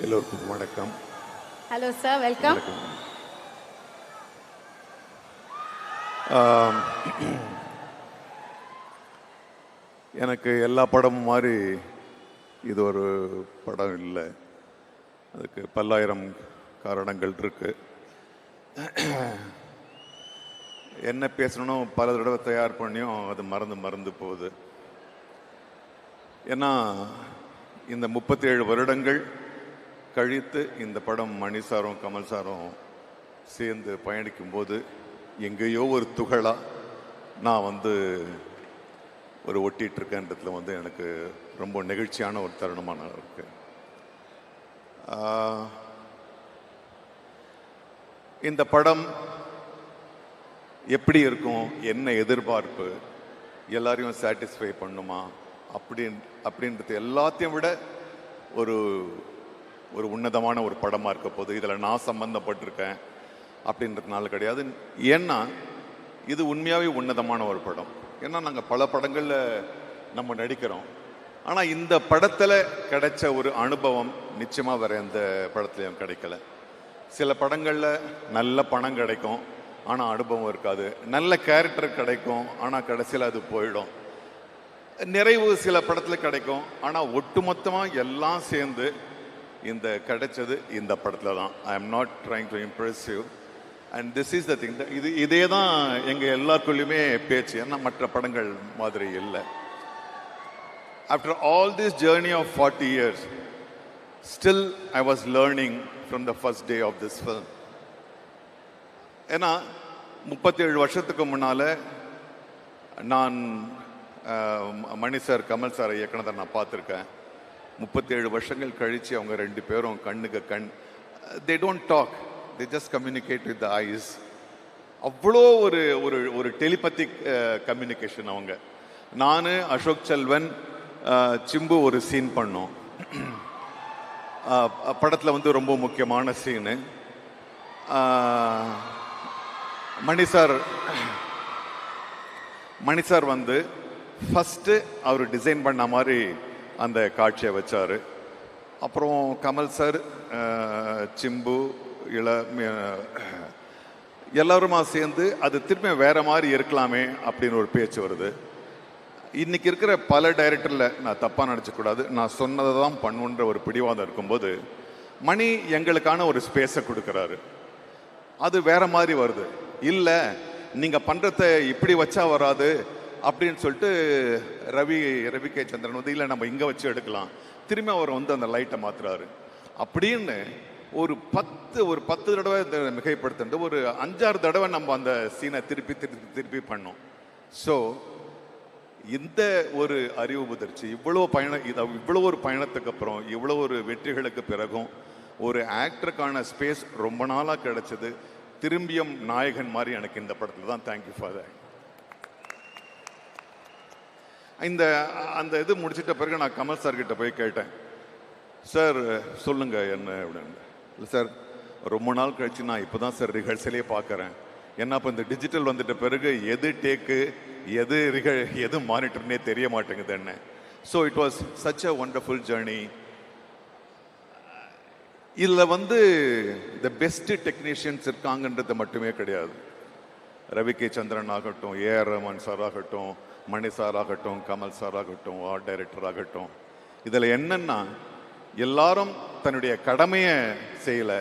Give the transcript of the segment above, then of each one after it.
எல்லோருக்கும் வணக்கம். Hello sir, welcome. எனக்கு எல்லா படமும் மாதிரி இது ஒரு படம் இல்லை. அதுக்கு பல்லாயிரம் காரணங்கள் இருக்கு. என்ன பேசணும் பல தடவை தயார் பண்ணியும் அது மறந்து போகுது. ஏன்னா இந்த 37 வருடங்கள் கழித்து இந்த படம் மணி சாரும் கமல் சாரும் சேர்ந்து பயணிக்கும் போது எங்கேயோ ஒரு துகளா நான் ஒரு ஒட்டிட்டு இருக்கேன்றதுல எனக்கு ரொம்ப நெகிழ்ச்சியான ஒரு தருணமான இருக்கு. இந்த படம் எப்படி இருக்கும், என்ன எதிர்பார்ப்பு, எல்லாரையும் சாட்டிஸ்ஃபை பண்ணுமா அப்படின்றது எல்லாத்தையும் விட ஒரு ஒரு உன்னதமான ஒரு படமாக இருக்க போது. இதில் நான் சம்பந்தப்பட்டிருக்கேன் அப்படின்றதுனால கிடையாது. ஏன்னா இது உண்மையாகவே உன்னதமான ஒரு படம். ஏன்னா நாங்கள் பல படங்களில் நம்ம நடிக்கிறோம். ஆனால் இந்த படத்தில் கிடைச்ச ஒரு அனுபவம் நிச்சயமாக வேற எந்த படத்துலையும் கிடைக்கல. சில படங்களில் நல்ல பணம் கிடைக்கும், ஆனால் அனுபவம் இருக்காது. நல்ல கேரக்டர் கிடைக்கும், ஆனால் கடைசியில் அது போயிடும். நிறைவு சில படத்தில் கிடைக்கும், ஆனால் ஒட்டுமொத்தமாக எல்லாம் சேர்ந்து இந்த கிடைச்சது இந்த படத்தில் தான். I am not trying to Impress you and this is the thing. இதே தான் எங்கள் எல்லாருக்குள்ளேயுமே பேச்சு. ஏன்னா மற்ற படங்கள் மாதிரி இல்லை. After all this journey of 40 years still I was learning from the first day of this film. ஏன்னா 37 வருஷத்துக்கு முன்னால் நான் மணி சார் கமல் சார் இயக்குனதை நான் பார்த்துருக்கேன். 37 வருஷங்கள் கழித்து அவங்க ரெண்டு பேரும் கண்ணுக்கு கண், they don't talk, they just communicate with the eyes. அவ்வளோ ஒரு ஒரு ஒரு டெலிபத்திக் கம்யூனிகேஷன். அவங்க நான் அசோக் செல்வன் சிம்பு ஒரு சீன் பண்ணோம் படத்தில். ரொம்ப முக்கியமான சீனு. மணி சார் ஃபஸ்ட்டு அவர் டிசைன் பண்ண மாதிரி அந்த காட்சியை வச்சார். அப்புறம் கமல் சார், சிம்பு, எல்லாருமா சேர்ந்து அது திரும்ப வேற மாதிரி இருக்கலாமே அப்படின்னு ஒரு பேச்சு வருது. இன்னைக்கு இருக்கிற பல டைரக்டரில் நான் தப்பாக நினச்சக்கூடாது, நான் சொன்னதை தான் பண்ணுன்ற ஒரு பிடிவாதம் இருக்கும்போது மணி எங்களுக்கான ஒரு ஸ்பேஸை கொடுக்குறாரு. அது வேற மாதிரி வருது. இல்லை நீங்கள் பண்ணுறத இப்படி வச்சா வராது அப்படின்னு சொல்லிட்டு ரவி கே சந்திரன் இல்லை நம்ம இங்கே வச்சு எடுக்கலாம், திரும்பி அவர் அந்த லைட்டை மாத்துறாரு. அப்படின்னு ஒரு 10 தடவை மிகைப்படுத்த ஒரு 5-6 தடவை நம்ம அந்த சீனை திருப்பி பண்ணோம். ஸோ இந்த ஒரு அறிவு புதிர்ச்சி, இவ்வளோ ஒரு பயணத்துக்கு அப்புறம், இவ்வளோ ஒரு வெற்றிகளுக்கு பிறகும் ஒரு ஆக்டருக்கான ஸ்பேஸ் ரொம்ப நாளாக கிடைச்சது. திரும்பியும் நாயகன் மாதிரி எனக்கு இந்த படத்தில் தான். Thank you for that. அந்த இது முடிச்சிட்ட பிறகு நான் கமல் சார் கிட்ட போய் கேட்டேன், சார் சொல்லுங்க என்ன அப்படின்னு. இல்லை சார், ரொம்ப நாள் கழிச்சு நான் இப்போ தான் சார் ரிஹர்சலே பார்க்குறேன். ஏன்னா இப்போ இந்த டிஜிட்டல் வந்துட்ட பிறகு எது டேக்கு எது மானிட்டர்னே தெரிய மாட்டேங்குது என்ன. So it was such a wonderful journey. இதில் த பெஸ்ட் டெக்னீஷியன்ஸ் இருக்காங்கன்றது மட்டுமே கிடையாது. ரவி கே சந்திரன் ஆகட்டும், ஏஆர் ரஹ்மான் சார் ஆகட்டும், மணி சார் ஆகட்டும், கமல் சார் ஆகட்டும், ஆர்ட் டைரக்டர் ஆகட்டும், இதில் என்னன்னா எல்லாரும் தன்னுடைய கடமையை செய்யலை,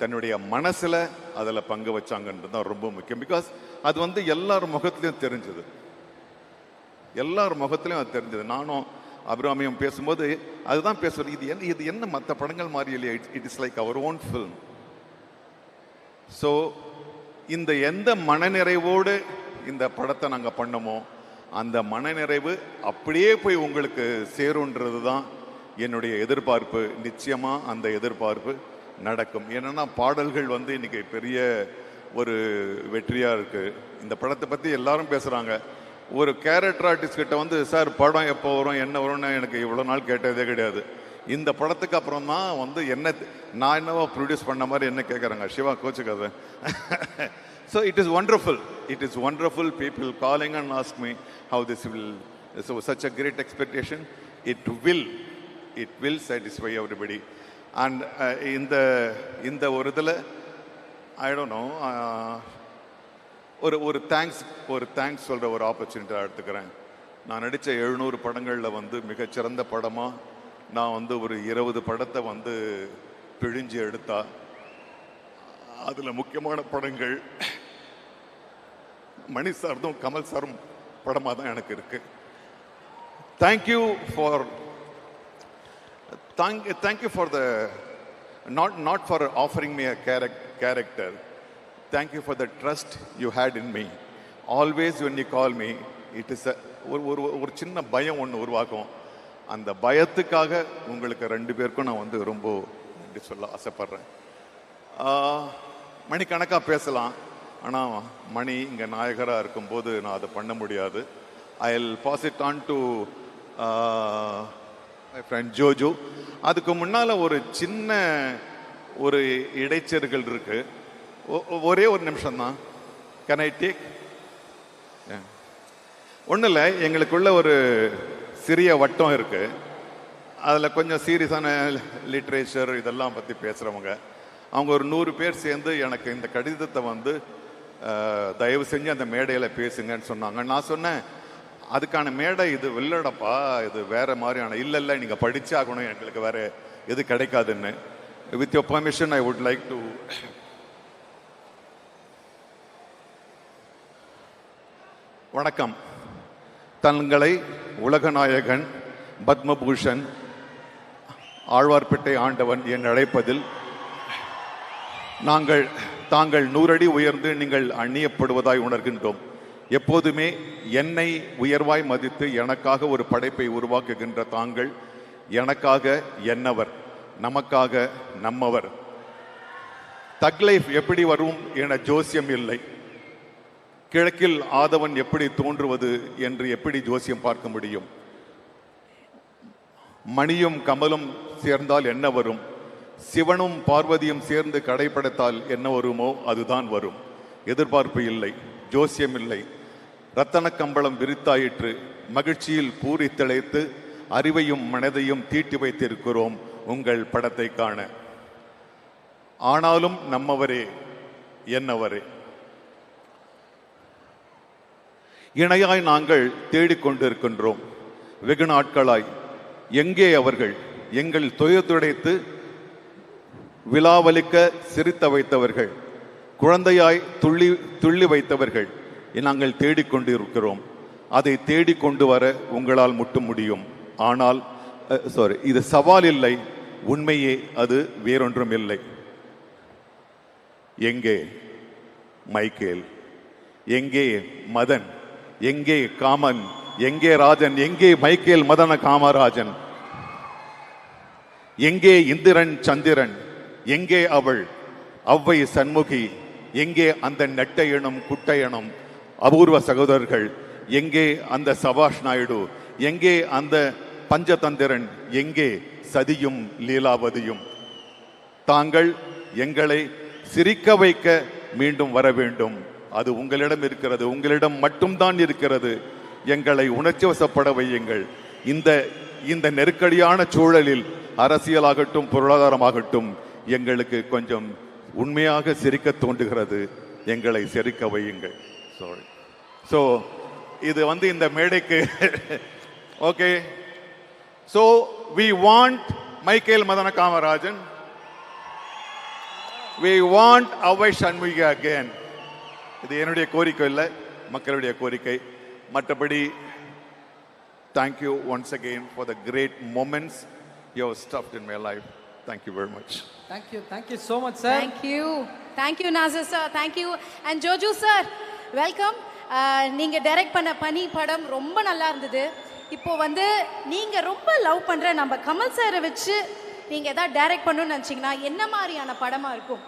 தன்னுடைய மனசில் அதில் பங்கு வச்சாங்கன்றது தான் ரொம்ப முக்கியம். பிகாஸ் அது எல்லார் முகத்திலையும் தெரிஞ்சது. அது தெரிஞ்சது. நானும் அபிராமியும் பேசும்போது அதுதான் பேசுறது. இது என்ன மற்ற படங்கள் மாதிரி இல்லையா, it is like our own film. So இந்த எந்த மனநிறைவோடு இந்த படத்தை நாங்கள் பண்ணமோ அந்த மனநிறைவு அப்படியே போய் உங்களுக்கு சேருன்றது தான் என்னுடைய எதிர்பார்ப்பு. நிச்சயமாக அந்த எதிர்பார்ப்பு நடக்கும். ஏன்னா பாடல்கள் இன்னைக்கு பெரிய ஒரு வெற்றியாக இருக்குது. இந்த படத்தை பற்றி எல்லாரும் பேசுகிறாங்க. ஒரு கேரக்டர் ஆர்டிஸ்ட் கிட்ட சார் படம் எப்போ வரும் என்ன வரும்னு எனக்கு இவ்வளோ நாள் கேட்டதே கிடையாது. இந்த படத்துக்கு அப்புறம் தான் நான் என்னவோ ப்ரொடியூஸ் பண்ண மாதிரி என்ன கேட்குறாங்க, Siva கோச்சுக்காத. So it is wonderful. It is wonderful. People calling and ask me how this will. So such a great expectation. It will satisfy everybody. And இந்த இந்த ஒரு இதில் ஐ டோன்ட் நோ ஒரு தேங்க்ஸ் சொல்கிற ஒரு ஆப்பர்ச்சுனிட்டி எடுத்துக்கிறேன். நான் நடித்த 700 படங்களில் வந்து மிகச்சிறந்த படமாக நான் வந்து ஒரு 20 படத்தை வந்து பிழிஞ்சு எடுத்தா அதில் முக்கியமான படங்கள் மணி சார்தும் கமல் சாரும் படமாக தான் எனக்கு இருக்கு. Thank you for the not for offering me a character. Thank you for the trust you had in me. Always when you call me, it is ஒரு சின்ன பயம் ஒன்று உருவாக்கும். அந்த பயத்துக்காக உங்களுக்கு 2 பேருக்கும் நான் வந்து ரொம்ப நன்றி சொல்ல ஆசைப்படுறேன். மணிக்கணக்காக பேசலாம், ஆனால் மணி இங்கே நாயகராக இருக்கும்போது நான் அதை பண்ண முடியாது. I'll pass it on to my friend ஜோஜோ. அதுக்கு முன்னால் ஒரு சின்ன ஒரு இடைச்செருகள் இருக்கு. ஒரே ஒரு நிமிஷம் தான். Can I take? ஒன்றும் இல்லை, எங்களுக்குள்ள ஒரு சிறிய வட்டம் இருக்கு. அதில் கொஞ்சம் சீரியஸான லிட்ரேச்சர் இதெல்லாம் பற்றி பேசுகிறவங்க அவங்க ஒரு 100 பேர் சேர்ந்து எனக்கு இந்த கடிதத்தை வந்து தயவு செஞ்சு அந்த மேடையில் பேசுங்கன்னு சொன்னாங்க. நான் சொன்னேன், அதுக்கான மேடை இது இல்லடப்பா, இது வேற மாதிரியான இல்லை நீங்கள் படிச்சாகணும், எங்களுக்கு வேற எது கிடைக்காதுன்னு. With your permission I would like to வணக்கம். தங்களை உலகநாயகன், பத்மபூஷன், ஆழ்வார்பேட்டை ஆண்டவன் என் அழைப்பதில் தாங்கள் 100 அடி உயர்ந்து நீங்கள் அந்நியப்படுவதாய் உணர்கின்றோம். எப்போதுமே என்னை உயர்வாய் மதித்து எனக்காக ஒரு படைப்பை உருவாக்குகின்ற தாங்கள் எனக்காக என்னவர், நமக்காக நம்மவர். தக் லைஃப் எப்படி வரும் என ஜோசியம் இல்லை. கிழக்கில் ஆதவன் எப்படி தோன்றுவது என்று எப்படி ஜோசியம் பார்க்க முடியும்? மணியும் கமலும் சேர்ந்தால் என்ன வரும்? சிவனும் பார்வதியும் சேர்ந்து கடைப்படைத்தால் என்ன வருமோ அதுதான் வரும். எதிர்பார்ப்பு இல்லை, ஜோசியம் இல்லை. ரத்தன கம்பளம் விரித்தாயிற்று, மகிழ்ச்சியில் பூரி திளைத்து அறிவையும் மனதையும் தீட்டி வைத்திருக்கிறோம் உங்கள் படத்தை காண. ஆனாலும் நம்மவரே என்னவரே. இணையாய் நாங்கள் தேடிக்கொண்டிருக்கின்றோம் வெகு நாட்களாய். எங்கே அவர்கள்? எங்கள் துயதுடைத்து விழாவலிக்க சிரித்த வைத்தவர்கள், குழந்தையாய் துள்ளி வைத்தவர்கள் நாங்கள் தேடிக்கொண்டிருக்கிறோம். அதை தேடிக்கொண்டு வர உங்களால் மட்டும் முடியும். ஆனால் இது சவால் இல்லை, உண்மையே அது வேறொன்றும் இல்லை. எங்கே மைக்கேல்? எங்கே மதன்? எங்கே காமன்? எங்கே ராஜன்? எங்கே மைக்கேல் மதன காமராஜன்? எங்கே இந்திரன் சந்திரன்? எங்கே அவள் அவ்வை சண்முகி? எங்கே அந்த நெட்டையனும் குட்டையனும் அபூர்வ சகோதரர்கள்? எங்கே அந்த சபாஷ் நாயுடு? எங்கே அந்த பஞ்சதந்திரன்? எங்கே சதியும் லீலாவதியும்? தாங்கள் எங்களை சிரிக்க வைக்க மீண்டும் வர வேண்டும். அது உங்களிடம் இருக்கிறது, உங்களிடம் மட்டும்தான் இருக்கிறது. எங்களை உணர்ச்சி வசப்பட வையுங்கள். இந்த நெருக்கடியான சூழலில் அரசியலாகட்டும் பொருளாதாரமாகட்டும் எங்களுக்கு கொஞ்சம் உண்மையாக சிரிக்க தோன்றுகிறது. எங்களை சிரிக்க வையுங்கள். சாரி. ஸோ இது வந்து இந்த மேடைக்கு okay. So we want Michael Madana Kamarajan, we want Avvai Shanmughi again. இது என்னுடைய கோரிக்கை இல்லை, மக்களுடைய கோரிக்கை. மற்றபடி thank you once again for the great moments you have stuffed in my life. Thank you very much. Thank you so much sir. Thank you Nassar sir, thank you. And Joju sir, welcome. நீங்கள் direct பண்ண பனி படம் ரொம்ப நல்லா இருந்தது. இப்போ வந்து நீங்கள் ரொம்ப லவ் பண்ணுற நம்ம கமல் சாரை வச்சு நீங்கள் எதாவது டைரக்ட் பண்ணணும்னு நினச்சிங்கன்னா என்ன மாதிரியான படமாக இருக்கும்?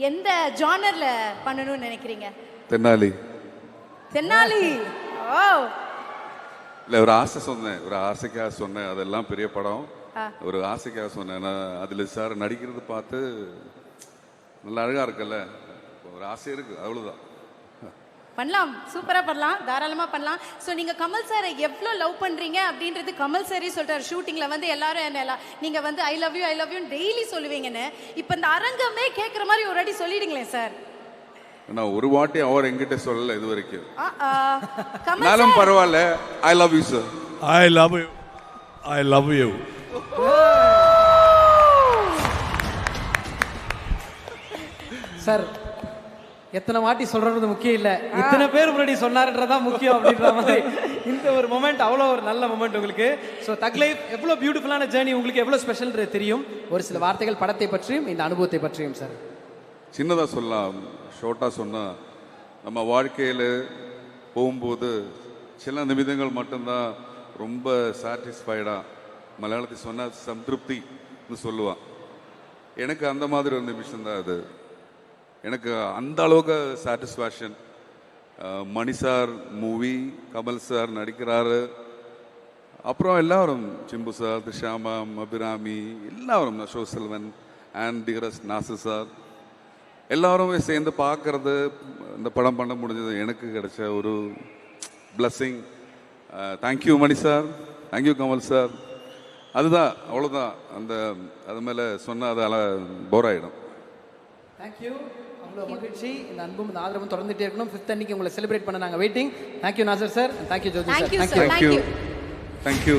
எந்த ஜானர்ல பண்ணணும்னு நினைக்கிறீங்க? தென்னாலி. ஓ இல்லை, ஒரு ஆசை சொன்னேன், ஒரு ஆசைக்காக சொன்னேன். அதெல்லாம் பெரிய படம், ஒரு ஆசைக்காக சொன்னேன். நான் அதில் சார் நடிக்கிறது பார்த்து நல்லா அழகா இருக்குல்ல, ஒரு ஆசை இருக்கு, அவ்வளோதான். பண்ணலாம், சூப்பராக பண்ணலாம், தாராளமாக பண்ணலாம். ஸோ நீங்கள் கமல் சாரை எவ்வளோ லவ் பண்ணுறீங்க அப்படின்றது கமல் சாரே சொல்லிட்டார் ஷூட்டிங்கில் வந்து எல்லாரும் என்ன நீங்கள் வந்து ஐ லவ் யூ டெய்லி சொல்லுவீங்கன்னு. இப்போ இந்த அரங்கமே கேட்குற மாதிரி ஒரு வாட்டி சொல்லிடுங்களேன் சார். நான் ஒரு வாட்டி அவர் என்கிட்ட சொல்லல இது வரைக்கும். கமல் நானும் பரவாயில்ல, I love you sir. I love you. I love you. Sir எத்தனை வாட்டி சொல்றது முக்கியம் இல்ல, இத்தனை பேர் முன்னாடி சொன்னாருன்றதான் முக்கியம் அப்படின்ற மாதிரி இந்த ஒரு மொமெண்ட் அவ்வளோ ஒரு நல்ல மொமெண்ட் உங்களுக்கு. ஸோ தக் லைஃப் எவ்வளோ பியூட்டிஃபுல்லான ஜேர்னி, உங்களுக்கு எவ்வளோ ஸ்பெஷல்ன்றது தெரியும். ஒரு சில வார்த்தைகள் படத்தை பற்றியும் இந்த அனுபவத்தை பற்றியும் சார். சின்னதாக சொல்லலாம், ஷார்ட்டாக சொன்னால் நம்ம வாழ்க்கையில் போகும்போது சில நிமிடங்கள் மட்டும்தான் ரொம்ப சாட்டிஸ்ஃபைடாக, மலையாளத்தை சொன்னால் சம்திருப்தின்னு சொல்லுவான். எனக்கு அந்த மாதிரி ஒரு நிமிஷம் தான் அது. எனக்கு அந்த அளவுக்கு சாட்டிஸ்ஃபேக்ஷன். மணி சார் மூவி, கமல் சார் நடிக்கிறாரு, அப்புறம் எல்லாரும் சிம்பு சார், திஷாமா, அபிராமி, எல்லாரும் அசோக் செல்வன் அண்ட் டிகரஸ் நாசர் சார் எல்லாருமே சேர்ந்து பார்க்கறது, இந்த படம் பண்ண முடிஞ்சது எனக்கு கிடைச்ச ஒரு பிளஸ்ஸிங். தேங்க்யூ மணி சார், தேங்க்யூ கமல் சார். அதுதான், அவ்வளோதான். அது மேலே சொன்னால் அது போர் ஆகிடும். தேங்க்யூ, அவ்வளோ மகிழ்ச்சி. இந்த அன்பும் இந்த ஆதரவும் தொடர்ந்துட்டே இருக்கணும். 5th அன்னைக்கு உங்களை செலிப்ரேட் பண்ண நாங்கள் waiting. Thank you Nassar sir, thank you Joji sir. Thank you. Thank you.